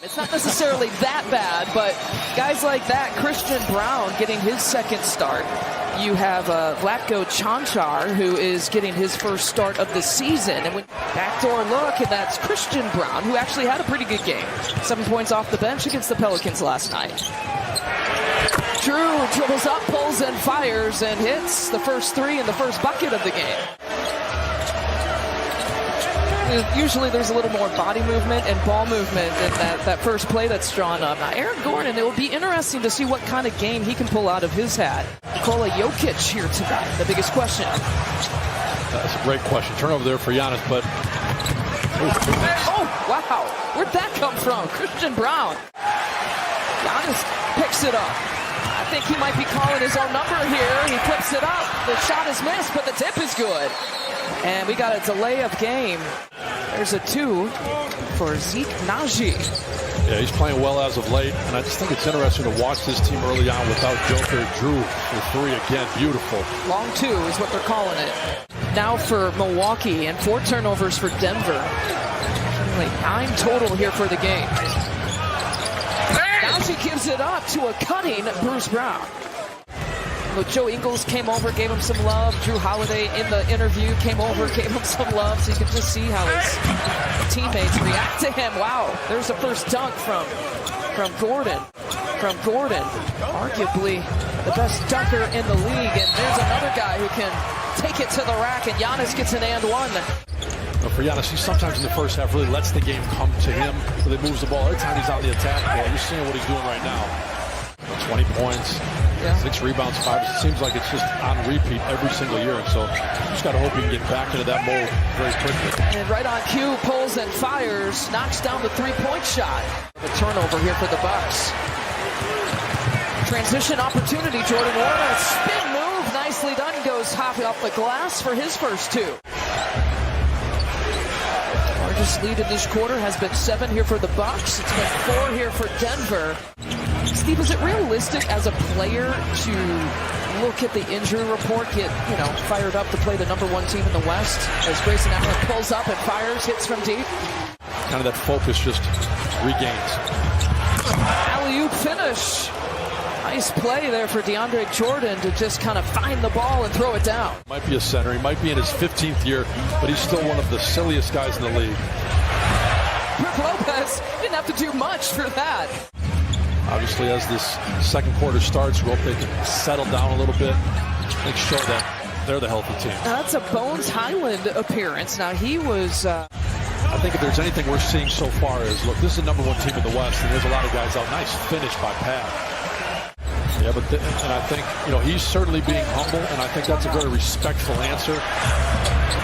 It's not necessarily that bad, but guys like that, Christian Braun getting his second start. You have Vlatko Čančar, who is getting his first start of the season. And when backdoor look, and that's Christian Braun, who actually had a pretty good game. 7 points off the bench against the Pelicans last night. Drew dribbles up, pulls and fires, and hits the first three in the first bucket of the game. Usually there's a little more body movement and ball movement in that first play that's drawn up. Now, Aaron Gordon, it will be interesting to see what kind of game he can pull out of his hat. Nikola Jokic here tonight, the biggest question. That's a great question. Turnover there for Giannis, but... Oh, wow. Where'd that come from? Christian Braun. Giannis picks it up. I think he might be calling his own number here. He flips it up. The shot is missed, but the tip is good. And we got a delay of game. There's a 2 for Zeke Naji. Yeah, he's playing well as of late, and I just think it's interesting to watch this team early on without Joker. Drew for 3 again, beautiful. Long 2 is what they're calling it. Now for Milwaukee, and 4 turnovers for Denver. Only 9 total here for the game. Naji gives it up to a cutting Bruce Brown. Joe Ingles came over, gave him some love. Drew Holiday in the interview came over, gave him some love. So you can just see how his teammates react to him. Wow, there's the first dunk from Gordon. Arguably the best dunker in the league. And there's another guy who can take it to the rack, and Giannis gets an and one. But for Giannis, he sometimes in the first half really lets the game come to him. So he moves the ball. Every time he's on the attack ball, you're seeing what he's doing right now. 20 points. Yeah. 6 rebounds, 5. It seems like it's just on repeat every single year. So just got to hope he can get back into that mold very quickly. And right on cue, pulls and fires, knocks down the 3-point shot. The turnover here for the Bucks. Transition opportunity, Jordan Warner. Spin move, nicely done. Goes half off the glass for his first 2. Largest lead in this quarter has been 7 here for the Bucks. It's been 4 here for Denver. Steve, is it realistic as a player to look at the injury report, get fired up to play the #1 team in the West as Grayson Allen pulls up and fires, hits from deep? Kind of that focus just regains. Alley-oop finish. Nice play there for DeAndre Jordan to just kind of find the ball and throw it down. Might be a center. He might be in his 15th year, but he's still one of the silliest guys in the league. Brook Lopez didn't have to do much for that. Obviously, as this second quarter starts, we hope they can settle down a little bit, make sure that they're the healthy team. Now that's a Bones Highland appearance. Now he was... I think if there's anything we're seeing so far is, look, this is the #1 team in the West, and there's a lot of guys out. Nice finish by Pat. Yeah, but and I think, he's certainly being humble, and I think that's a very respectful answer.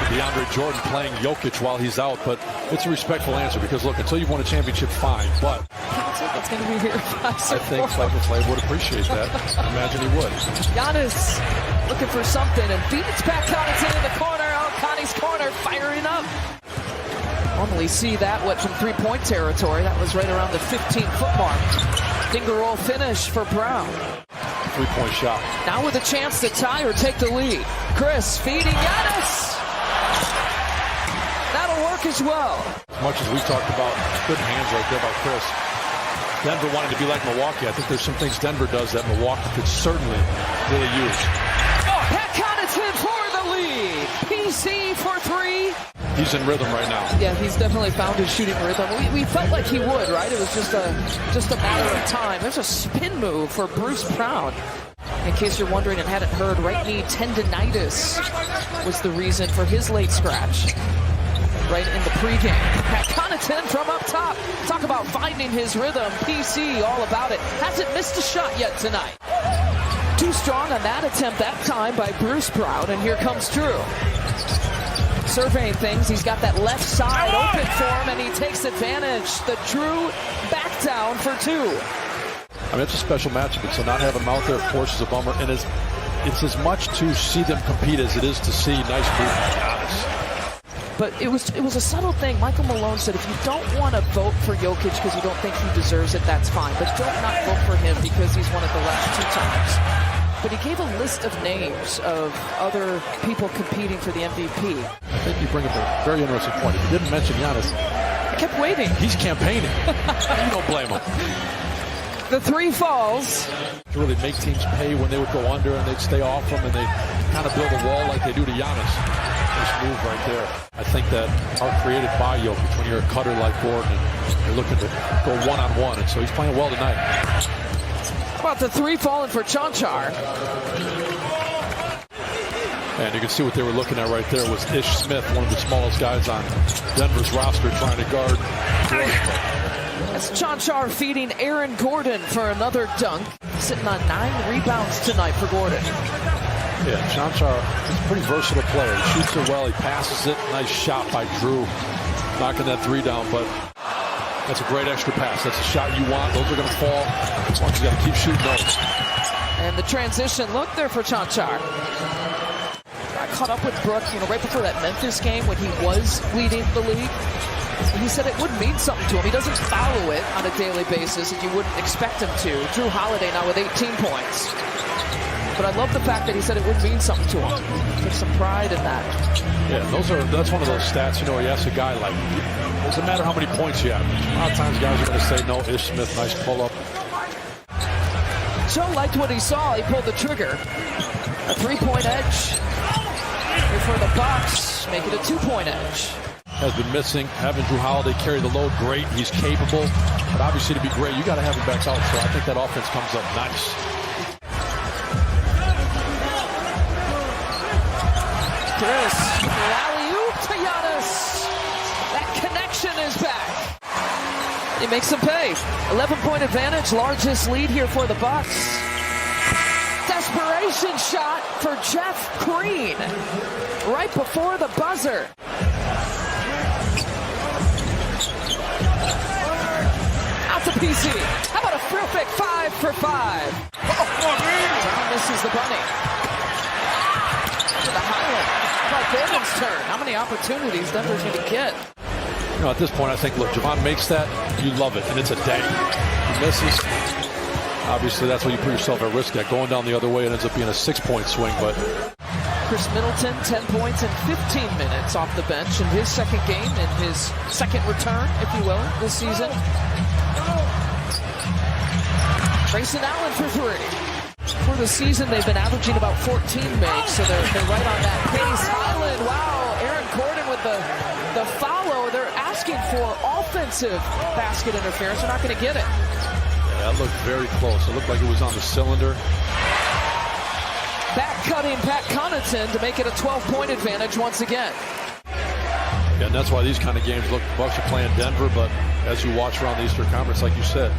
DeAndre Jordan playing Jokic while he's out, but it's a respectful answer because, look, until you've won a championship, fine, but... It's going to be here. I think Flavor would appreciate that. I imagine he would. Giannis looking for something and beats Pat Connaughton in the corner. Oh, Connie's corner firing up. Normally see that from 3-point territory. That was right around the 15-foot mark. Finger roll finish for Brown. 3-point shot. Now with a chance to tie or take the lead. Chris feeding Giannis. That'll work as well. As much as we talked about good hands right there by Chris. Denver wanting to be like Milwaukee. I think there's some things Denver does that Milwaukee could certainly really use. Oh, Pat Connaughton for the lead. PC for 3. He's in rhythm right now. Yeah, he's definitely found his shooting rhythm. We felt like he would, right? It was just a matter of time. There's a spin move for Bruce Brown. In case you're wondering and hadn't heard, right knee tendonitis was the reason for his late scratch. Right in the pregame. Pat Connaughton from up top. Talk about finding his rhythm. PC all about it. Hasn't missed a shot yet tonight. Too strong on that attempt that time by Bruce Brown, and here comes Drew. Surveying things, he's got that left side open for him, and he takes advantage. The Drew back down for 2. I mean, it's a special matchup, so not having him out there, of course, is a bummer. And it's as much to see them compete as it is to see nice movement. But it was a subtle thing. Michael Malone said, if you don't want to vote for Jokic because you don't think he deserves it, that's fine. But don't not vote for him because he's won it the last 2 times. But he gave a list of names of other people competing for the MVP. I think you bring up a very interesting point. If you didn't mention Giannis, I kept waiting. He's campaigning. You don't blame him. The three falls. To really make teams pay when they would go under and they'd stay off them, and they kind of build a wall like they do to Giannis. Nice move right there. I think that are created by Jokic when you're a cutter like Gordon and you're looking to go one-on-one, and so he's playing well tonight. How about the three falling for Chanchar? And you can see what they were looking at right there was Ish Smith, one of the smallest guys on Denver's roster, trying to guard Gordon. That's Chanchar feeding Aaron Gordon for another dunk. Sitting on 9 rebounds tonight for Gordon. Yeah, Chanchar is a pretty versatile player. He shoots it well, he passes it. Nice shot by Drew, knocking that three down, but that's a great extra pass. That's a shot you want. Those are going to fall. As long as you got to keep shooting those. And the transition look there for Chanchar. I caught up with Brooke, right before that Memphis game when he was leading the league. He said it would mean something to him. He doesn't follow it on a daily basis, and you wouldn't expect him to. Drew Holiday now with 18 points. But I love the fact that he said it would mean something to him. Took some pride in that. Yeah, that's one of those stats, you ask a guy like, it doesn't matter how many points you have. A lot of times guys are going to say, no, Ish Smith, nice pull-up. Joe liked what he saw. He pulled the trigger. A 3-point edge. Here for the Bucks, make it a 2-point edge. Has been missing. Having Drew Holiday carry the load, great. He's capable. But obviously to be great, you got to have him back out. So I think that offense comes up nice. Chris, alley-oop to Giannis. That connection is back. He makes them pay. 11-point advantage, largest lead here for the Bucks. Desperation shot for Jeff Green right before the buzzer. Out to PC. How about a perfect 5 for 5? Brown misses the bunny. To the Highland. How about Gordon's turn? How many opportunities Denver's going to get? At this point, I think, look, Javon makes that, you love it, and it's a day. He misses. Obviously, that's what you put yourself at risk at. Going down the other way, it ends up being a 6-point swing, but... Chris Middleton, 10 points in 15 minutes off the bench in his second game, in his second return, if you will, this season. Grayson Allen for 3. For the season, they've been averaging about 14 makes, so they're right on that pace. Highland, wow, Aaron Gordon with the follow. They're asking for offensive basket interference. They're not going to get it. Yeah, that looked very close. It looked like it was on the cylinder. Back cutting Pat Connaughton to make it a 12-point advantage once again. Yeah, and that's why these kind of games, look, the Bucks are playing Denver, but as you watch around the Eastern Conference, like you said,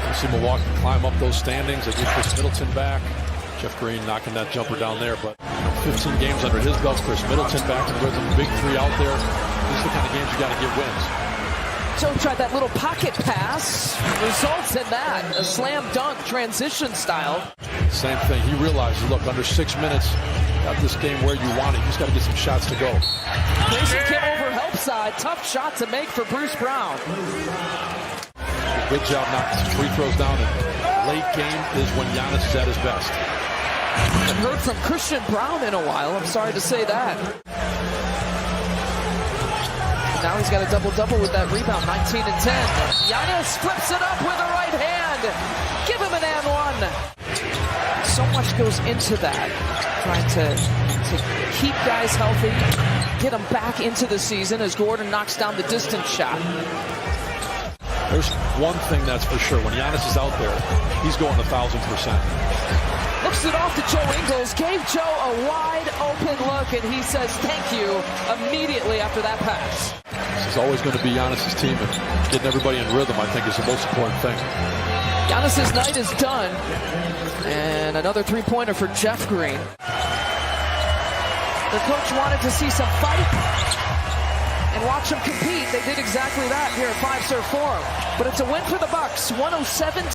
you see Milwaukee climb up those standings. They get Chris Middleton back. Jeff Green knocking that jumper down there, but 15 games under his belt. Chris Middleton back in rhythm, big 3 out there. These are the kind of games you got to get wins. Joe tried that little pocket pass. Results in that. A slam dunk transition style. Same thing. He realizes, look, under 6 minutes, got this game where you want it. He's got to get some shots to go. Jason Kidd over help side. Tough shot to make for Bruce Brown. Good job knocking some free throws down. And late game is when Giannis is at his best. Haven't heard from Christian Brown in a while. I'm sorry to say that. Now he's got a double-double with that rebound, 19 and 10. Giannis flips it up with a right hand. Give him an and one. So much goes into that, trying to keep guys healthy, get them back into the season as Gordon knocks down the distance shot. There's one thing that's for sure. When Giannis is out there, he's going 1,000%. Looks it off to Joe Ingles, gave Joe a wide open look, and he says thank you immediately after that pass. This is always going to be Giannis' team, and getting everybody in rhythm, I think, is the most important thing. Giannis' night is done. And another 3-pointer for Jeff Green. The coach wanted to see some fight and watch them compete. They did exactly that here at Fiserv Forum. But it's a win for the Bucks, 107